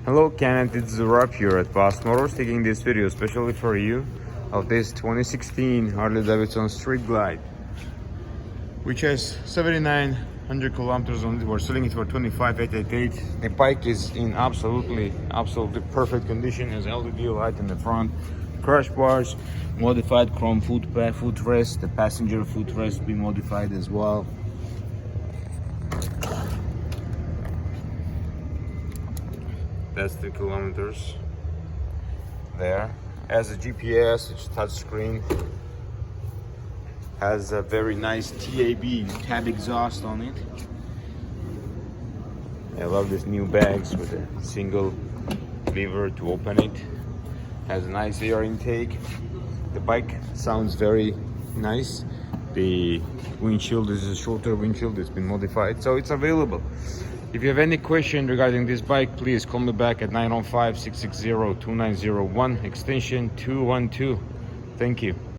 Hello Kenneth, it's Rob here at Vos Motors, taking this video especially for you of this 2016 Harley-Davidson Street Glide, which has 7,900 kilometers on it. We're selling it for 25,888. The bike is in absolutely perfect condition. Has LED light in the front, crash bars, modified chrome footrest. The passenger footrest be modified as well. That's the kilometers there. Has a GPS, it's touchscreen. Has a very nice tab exhaust on it. I love these new bags with a single lever to open it. Has a nice air intake. The bike sounds very nice. The windshield is a shorter windshield, it's been modified, so it's available. If you have any question regarding this bike, please call me back at 905-660-2901, extension 212. Thank you.